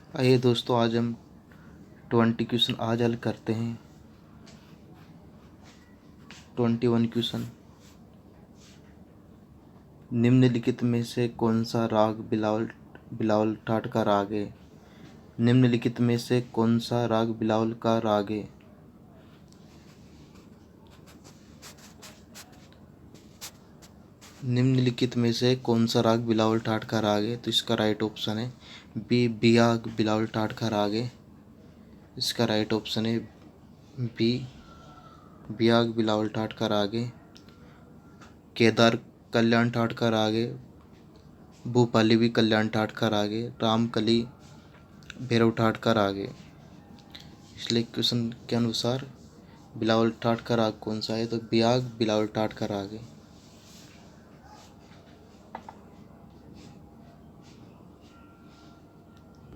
आइए दोस्तों, आज हम 20 क्वेश्चन आज हल करते हैं। 21 क्वेश्चन। निम्नलिखित में से कौन सा राग बिलावल बिलावल ठाट का राग है? निम्नलिखित में से कौन सा राग बिलावल का राग है? निम्नलिखित में से कौन सा राग बिलावल ठाट का राग है? तो इसका राइट ऑप्शन है बी, बियाग बिलावल ठाट का राग है। इसका राइट ऑप्शन है बी, बियाग बिलावल ठाट का राग है। केदार कल्याण ठाट का राग है। भूपाली भी कल्याण ठाट का राग है। रामकली भैरव ठाट का राग है। इसलिए क्वेश्चन के अनुसार बिलावल ठाट का राग कौन सा है? तो बियाग बिलावल ठाट का राग है।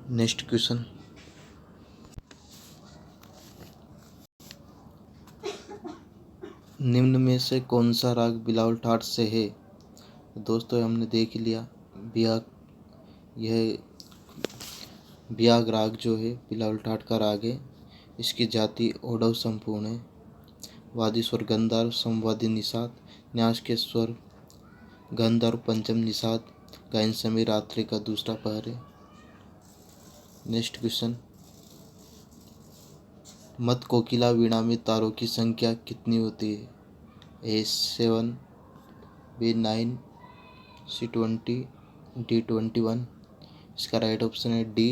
Next question. निम्न में से कौन सा राग बिलावल ठाट से है? दोस्तों हमने देख लिया, बियाग, यह बियाग राग जो है बिलावल ठाट का राग है। इसकी जाति ओडव संपूर्ण है। वादी स्वर गंधार, संवादी निषाद, न्यास के स्वर गंध और पंचम निषाद, गायन समय रात्रि का दूसरा पहर है। Next question. मत कोकिला वीणा में तारों की संख्या कितनी होती है? ए 7, बी 9, सी 20, डी 21। इसका राइट ऑप्शन है डी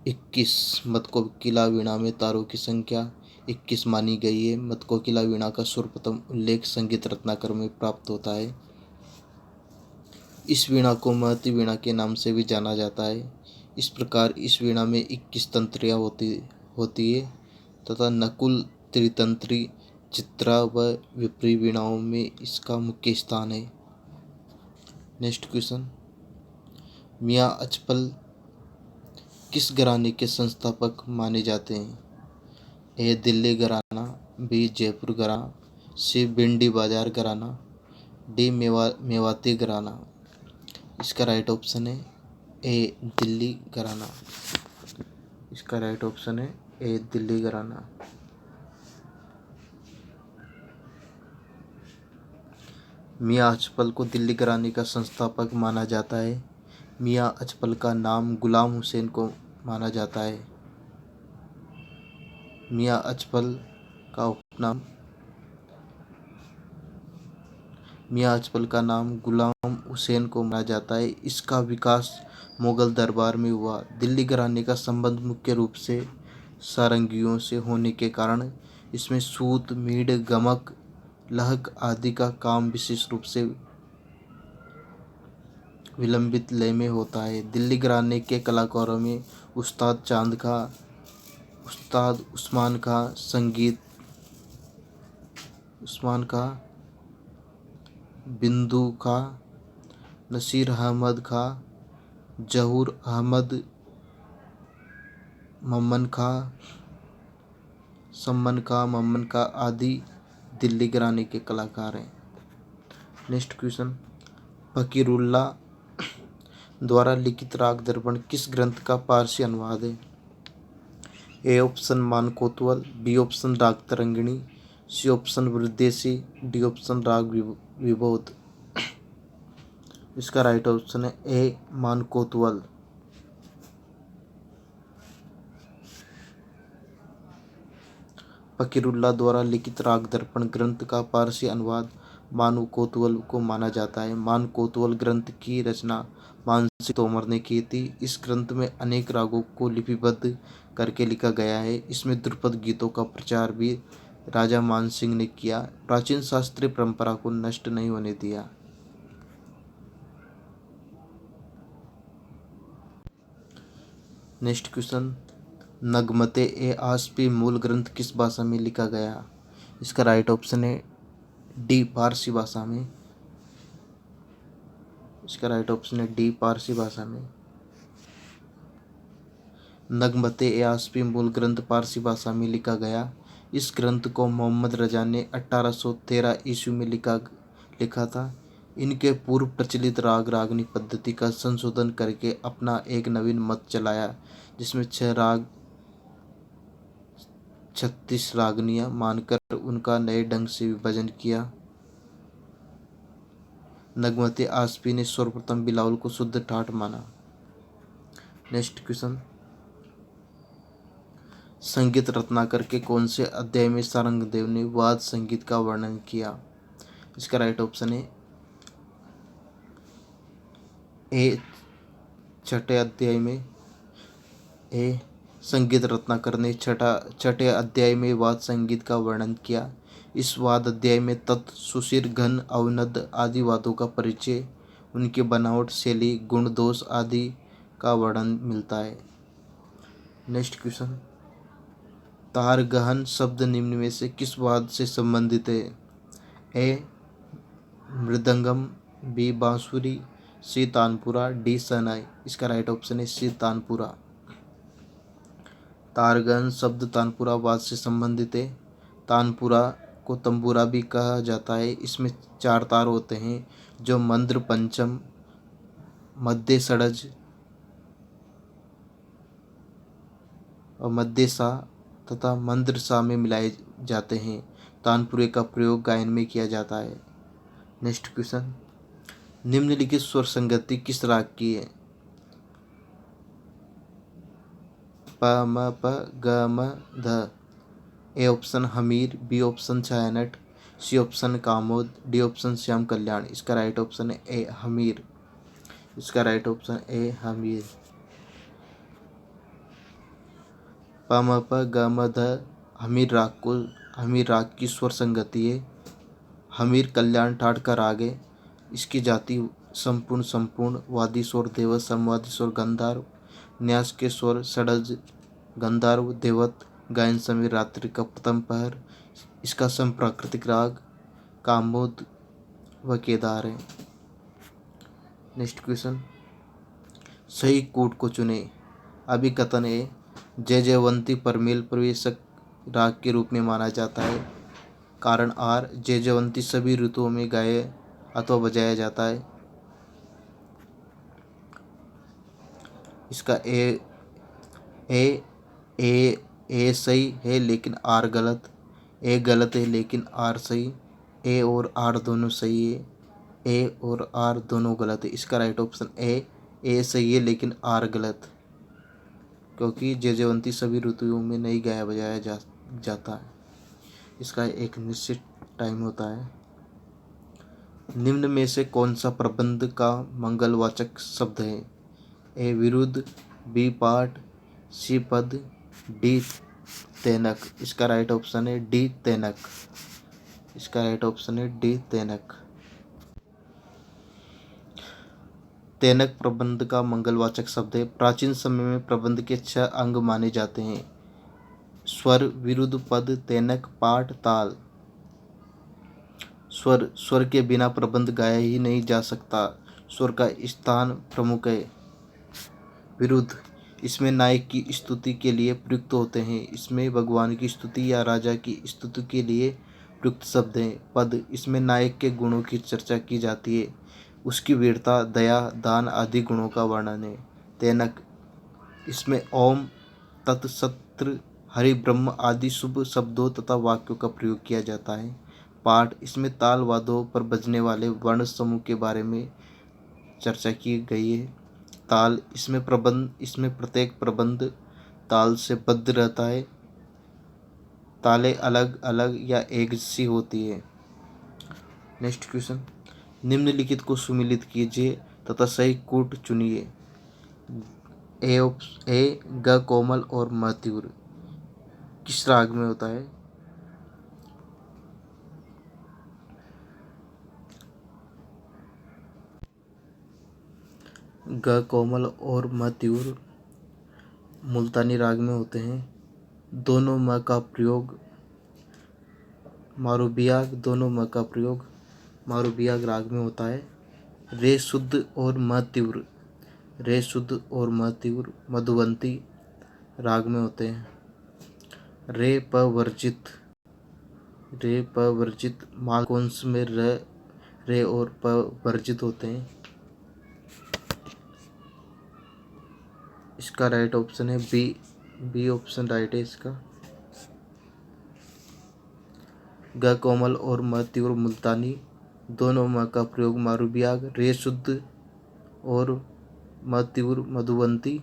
21। मत कोकिला वीणा में तारों की संख्या 21 मानी गई है। मत कोकिला वीणा का सर्वप्रथम उल्लेख संगीत रत्नाकर में प्राप्त होता है। इस वीणा को महती वीणा के नाम से भी जाना जाता है। इस प्रकार इस वीणा में 21 तंत्रियाँ होती है तथा नकुल, त्रितंत्री, चित्रा व विपरी वीणाओं में इसका मुख्य स्थान है। Next question. मियाँ अचपल किस घराने के संस्थापक माने जाते हैं? ए दिल्ली घराना, बी जयपुर घराना, सी भिंडी बाजार घराना, डी मेवाती घराना। इसका राइट ऑप्शन है ए दिल्ली घराना। इसका राइट ऑप्शन है ए दिल्ली घराना। मियाँ अचपल को दिल्ली घराने का संस्थापक माना जाता है। मियाँ अचपल का नाम गुलाम हुसैन को माना जाता है। मियाँ अचपल का उपनाम मियाँ अचपल का नाम गुलाम हुसैन को माना जाता है। इसका विकास मुगल दरबार में हुआ। दिल्ली घराने का संबंध मुख्य रूप से सारंगियों से होने के कारण इसमें सूत, मीड़, गमक, लहक आदि का काम विशेष रूप से विलंबित लय में होता है। दिल्ली घराने के कलाकारों में उस्ताद चांद खां, उस्ताद उस्मान खां, संगीत उस्मान खां, बिंदु खां, नसीर अहमद खां, जहूर अहमद, मम्मन खां, सम्मन खां, मम्मन खां आदि दिल्ली घराने के कलाकार हैं। Next question. फकीरुल्लाह द्वारा लिखित राग दर्पण किस ग्रंथ का पारसी अनुवाद है? ए ऑप्शन मान कोतवाल, B option Raga Tarangini, C option वृद्देसी, डी ऑप्शन राग विबोध। इसका राइट ऑप्शन है ए मान कोतवाल। फकीरुल्लाह द्वारा लिखित राग दर्पण ग्रंथ का पारसी अनुवाद मानू कोतवाल को माना जाता है। मान कोतवाल ग्रंथ की रचना मानसिंह तोमर ने की थी। इस ग्रंथ में अनेक रागों को लिपिबद्ध करके लिखा गया है। इसमें ध्रुपद गीतों का प्रचार भी राजा मानसिंह ने किया। प्राचीन शास्त्रीय परंपरा को नष्ट नहीं होने दिया। Next question. नगमते ए आसपी मूल ग्रंथ किस भाषा में लिखा गया? इसका राइट ऑप्शन है डी पारसी भाषा में। इसका राइट ऑप्शन है डी पारसी भाषा में। नगमते ए आसपी मूल ग्रंथ पारसी भाषा में लिखा गया। इस ग्रंथ को मोहम्मद रजा ने 1813 ईस्वी में लिखा था। इनके पूर्व प्रचलित राग रागनी पद्धति का संशोधन करके अपना एक नवीन मत चलाया, जिसमें 6 राग 36 रागनियां मानकर उनका नए ढंग से विभाजन किया। नगमती आसफी ने सर्वप्रथम बिलावल को शुद्ध ठाठ माना। नेक्स्ट क्वेश्चन, संगीत रत्नाकर के कौन से अध्याय में सारंगदेव ने वाद्य संगीत का वर्णन किया? इसका राइट ऑप्शन है ए, छठे अध्याय में। ए, संगीत रत्नाकर ने छठे अध्याय में वाद्य संगीत का वर्णन किया। इस वाद्य अध्याय में तत्, सुशिर, घन, अवनद आदि वाद्यों का परिचय, उनकी बनावट, शैली, गुण, दोष आदि का वर्णन मिलता है। नेक्स्ट क्वेश्चन, तार गहन शब्द निम्न में से किस वाद्य से संबंधित है? ए, मृदंगम, बी, बांसुरी, सी, तानपुरा, डी, शहनाई। इसका राइट ऑप्शन है सी, तानपुरा। तारगन शब्द तानपुरा वाद्य से संबंधित है। तानपुरा को तंबूरा भी कहा जाता है। इसमें 4 तार होते हैं जो मंद्र, पंचम, मध्य षड्ज और मध्य सा तथा मंद्र सा में मिलाए जाते हैं। तानपुरे का प्रयोग गायन में किया जाता है। नेक्स्ट क्वेश्चन, निम्नलिखित स्वर संगति किस राग की है? प, म, प, ग, म, ध। A option Hamir, B option Chhayanat, C option Kamod, D option Shyam Kalyan. इसका राइट ऑप्शन है ए, हमीर। इसका राइट ऑप्शन ए, हमीर। प, म, प, ग, म, ध हमीर राग की स्वर संगति है। हमीर कल्याण ठाठ का राग है। इसकी जाति संपूर्ण, वादी स्वर देवत, समवादी स्वर गंधार्व, न्यास के स्वर षड्ज गंधार्व, देवत, गायन समय रात्रि का प्रथम पहर। इसका संप्राकृतिक राग कामोद व केदार है। नेक्स्ट क्वेश्चन, सही कूट को चुने। अभिकथन है जय जयवंती परमेल प्रवेशक राग के रूप में माना जाता है। कारण आर, जय जयवंती सभी ऋतुओं में गाया अथवा बजाया जाता है। इसका ए सही है लेकिन आर गलत। ए गलत है लेकिन आर सही। ए और आर दोनों सही है। ए और आर दोनों गलत है। इसका राइट ऑप्शन ए सही है लेकिन आर गलत, क्योंकि जय जयवंती सभी ऋतुओं में नहीं गाया बजाया जाता है। इसका एक निश्चित टाइम होता है। निम्न में से कौन सा प्रबंध का मंगलवाचक शब्द है? ए, विरुद्ध, बी, पाठ, सी, पद, डी, तैनक। इसका राइट ऑप्शन है डी, तैनक। इसका राइट ऑप्शन है डी, तैनक। तैनक प्रबंध का मंगलवाचक शब्द है। प्राचीन समय में प्रबंध के 6 अंग माने जाते हैं: स्वर, विरुद्ध, पद, तैनक, पाठ, ताल। स्वर के बिना प्रबंध गाया ही नहीं जा सकता। स्वर का स्थान प्रमुख है। विरुद्ध, इसमें नायक की स्तुति के लिए प्रयुक्त होते हैं। इसमें भगवान की स्तुति या राजा की स्तुति के लिए प्रयुक्त शब्द हैं। पद, इसमें नायक के गुणों की चर्चा की जाती है, उसकी वीरता, दया, दान आदि गुणों का वर्णन है। तैनक, इसमें ओम, तत्, सत्र, हरि, ब्रह्म आदि शुभ शब्दों तथा वाक्यों का प्रयोग किया जाता है। पाठ, इसमें ताल वाद्यों पर बजने वाले वर्ण समूह के बारे में चर्चा की गई है। ताल, इसमें प्रत्येक प्रबंध ताल से बद्ध रहता है। तालें अलग अलग या एक सी होती है। नेक्स्ट क्वेश्चन, निम्नलिखित को सुमिलित कीजिए तथा सही कूट चुनिए। ए, ग कोमल और म तीव्र किस राग में होता है? ग कोमल और म तीव्र मुल्तानी राग में होते हैं। दोनों म का प्रयोग मारूबियाग राग में होता है। रे शुद्ध और म तीव्र मधुवंती राग में होते हैं। रे प वर्जित मालकोंस में रे और प वर्जित होते हैं। इसका राइट ऑप्शन है बी। बी ऑप्शन राइट है इसका। ग कोमल और म तीव्र मुल्तानी दोनों म का प्रयोग मारूबियाग। रे शुद्ध और म तीव्र मधुबंती।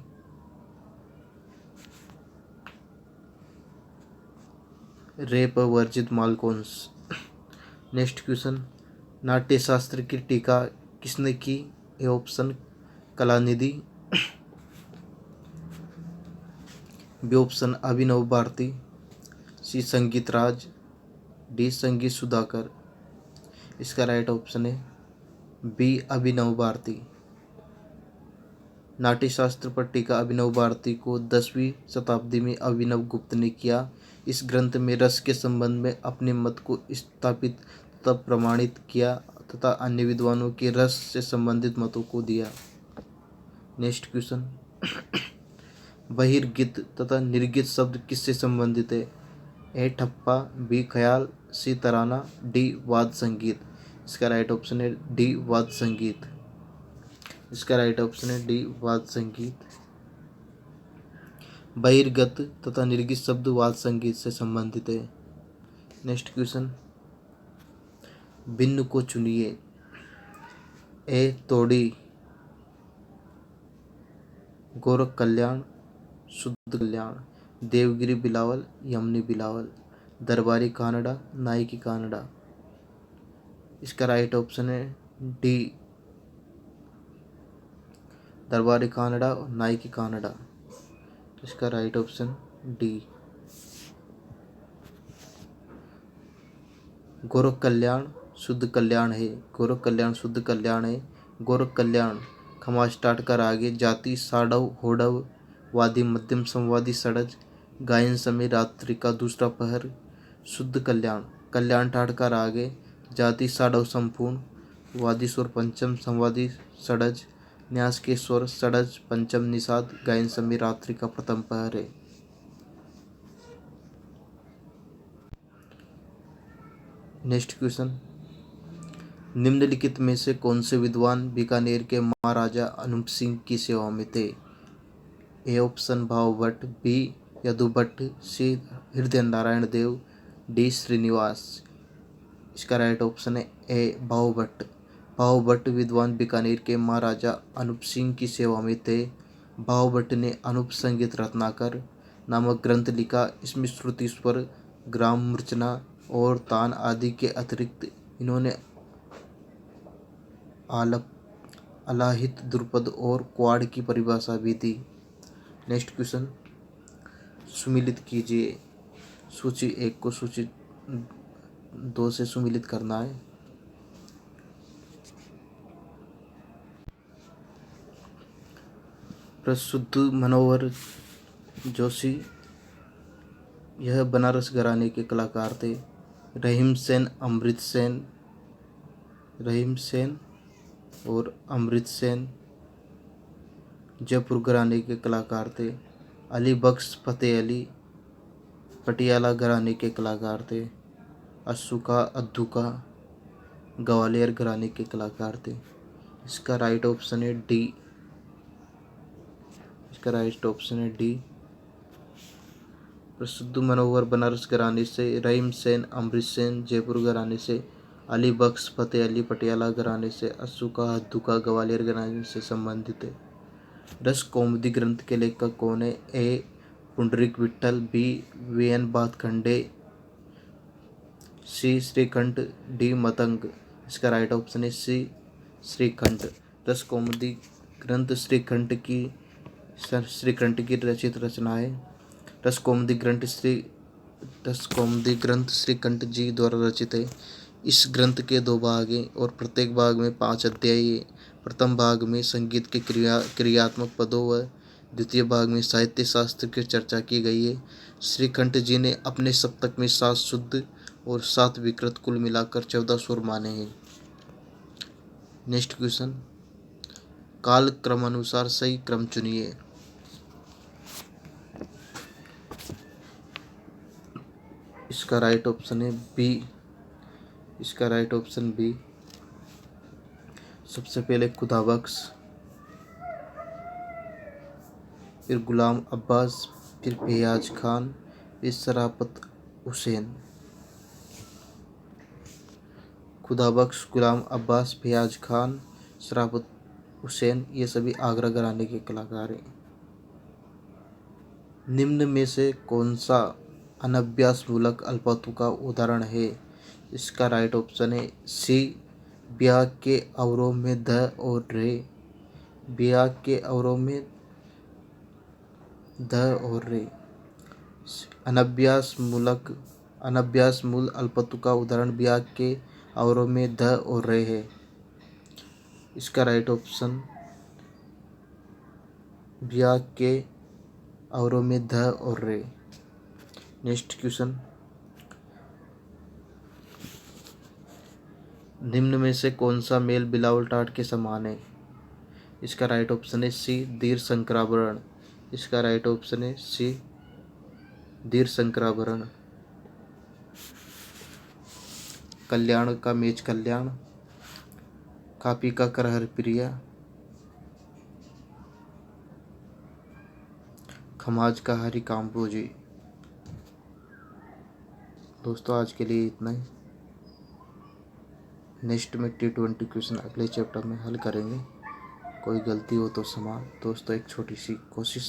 रे प वर्जित मालकोंस। नेक्स्ट क्वेश्चन, नाट्य शास्त्र की टीका किसने की? A option Kalanidhi. B option Abhinav Bharati. C Sangeet Raj. D Sangeet Sudhakar. इसका राइट ऑप्शन है बी अभिनव भारती। नाट्य शास्त्र पर टीका अभिनव भारती को 10वीं शताब्दी में अभिनव गुप्त ने किया। इस ग्रंथ में रस के संबंध में अपने मत को स्थापित तथा प्रमाणित किया तथा अन्य विद्वानों के रस से संबंधित मतों को दिया। नेक्स्ट क्वेश्चन, बहिर्गीत तथा निर्गीत शब्द किससे संबंधित है? ए ठप्पा। बी ख्याल। सी तराना। डी वाद्य संगीत। इसका राइट ऑप्शन है डी वाद्य संगीत। इसका राइट ऑप्शन है डी वाद्य संगीत। बहिर्गत तथा निर्गीत शब्द वाद्य संगीत से संबंधित है। नेक्स्ट क्वेश्चन, भिन्न को चुनिए। ए तोड़ी, गोरख कल्याण, शुद्ध कल्याण, देवगिरी बिलावल, यमनी बिलावल, दरबारी कानड़ा, नायकी कानड़ा। इसका राइट ऑप्शन है डी दरबारी कानड़ा और नायकी कानड़ा। इसका राइट ऑप्शन डी। गोरख कल्याण शुद्ध कल्याण है। गोरख कल्याण शुद्ध कल्याण है। गोरख कल्याण खमा स्टार्ट कर आगे जाति साडव होडव वादी मध्यम संवादी सड़ज गायन समय रात्रि का दूसरा पहर। शुद्ध कल्याण कल्याण ठाट कर आगे जाति साडव संपूर्ण वादी स्वर पंचम संवादी सड़ज न्यास के स्वर सड़ज पंचम निषाद गायन समय रात्रि का प्रथम पहर है। नेक्स्ट क्वेश्चन, निम्नलिखित में से कौन से विद्वान बीकानेर के महाराजा अनूप सिंह की सेवा में थे? ए ऑप्शन भाव भट्ट। बी यदु भट्ट। सी हृदय नारायण देव। डी श्रीनिवास। इसका राइट ऑप्शन है ए भाव भट्ट। भाव भट्ट विद्वान बीकानेर के महाराजा अनूप सिंह की सेवा में थे। भाव भट्ट ने अनूप संगीत रत्नाकर नामक ग्रंथ लिखा। इसमें श्रुति स्वर ग्राम मूर्छना और तान आदि के अतिरिक्त इन्होंने आलप अलाहित द्रुपद और क्वाड की परिभाषा भी दी। नेक्स्ट क्वेश्चन, सुमिलित कीजिए। सूची 1 को सूची 2 से सुमिलित करना है। प्रसिद्ध मनोहर जोशी, यह बनारस घराने के कलाकार थे। रहीम सेन, अमृत सेन, रहीम सेन और अमृत सेन जयपुर घराने के कलाकार थे। अली बख्श फतेह अली पटियाला घराने के कलाकार थे। अशोका अद्दुका ग्वालियर घराने के कलाकार थे। इसका राइट ऑप्शन है डी। इसका राइट ऑप्शन है डी। प्रसिद्ध मनोहर बनारस घराने से, रहीम सेन अमृत सेन जयपुर घराने से, अली बख्श फतेह अली पटियाला घराने से, अशोका हद्दुका ग्वालियर घराने से संबंधित है। रस कौमुदी ग्रंथ के लेखक कौन है? A Pundarik Vitthal. B VN Bhatkhande. C Shrikanth. D Matang. इसका राइट ऑप्शन है सी श्रीकंठ। रस कौमुदी ग्रंथ श्रीकंठ की रचित रचना है। रस कौमुदी ग्रंथ श्रीकंठ जी द्वारा रचित है। इस ग्रंथ के 2 भाग हैं और प्रत्येक भाग में 5 अध्याय है। प्रथम भाग में संगीत के क्रियात्मक पदों व द्वितीय भाग में साहित्य शास्त्र की चर्चा की गई है। श्रीकंठ जी ने अपने सप्तक में 7 शुद्ध और 7 विकृत कुल मिलाकर 14 स्वर माने हैं। नेक्स्ट क्वेश्चन, काल क्रमानुसार सही क्रम चुनिए। इसका राइट ऑप्शन है बी। इसका राइट ऑप्शन बी। सबसे पहले खुदा बख्श, फिर गुलाम अब्बास, फिर फैयाज खान, फिर शराफत हुसैन। खुदा बख्श, गुलाम अब्बास, फैयाज खान, शराफत हुसैन ये सभी आगरा घराने के कलाकार हैं। निम्न में से कौन सा अनभ्यास मूलक अल्पतु का उदाहरण है? इसका राइट ऑप्शन है सी, ब्याह के अवरोह में ध और रे। ब्याह के अवरोह में ध और रे। अनभ्यास मूल अल्पतु का उदाहरण ब्याह के अवरोह में ध और रे है। इसका राइट ऑप्शन ब्याह के अवरोह में ध और रे। नेक्स्ट क्वेश्चन, निम्न में से कौन सा मेल बिलावल टाट के समान है? इसका राइट ऑप्शन है सी, दीर शंकराभरण। इसका राइट ऑप्शन है सी, दीर शंकराभरण। कल्याण का मेच कल्याण, कापी का कर हर प्रिया, खमाज का हरि काम्बोजी। दोस्तों आज के लिए इतना ही। नेक्स्ट में T20 क्वेश्चन अगले चैप्टर में हल करेंगे। कोई गलती हो तो क्षमा। दोस्तों एक छोटी सी कोशिश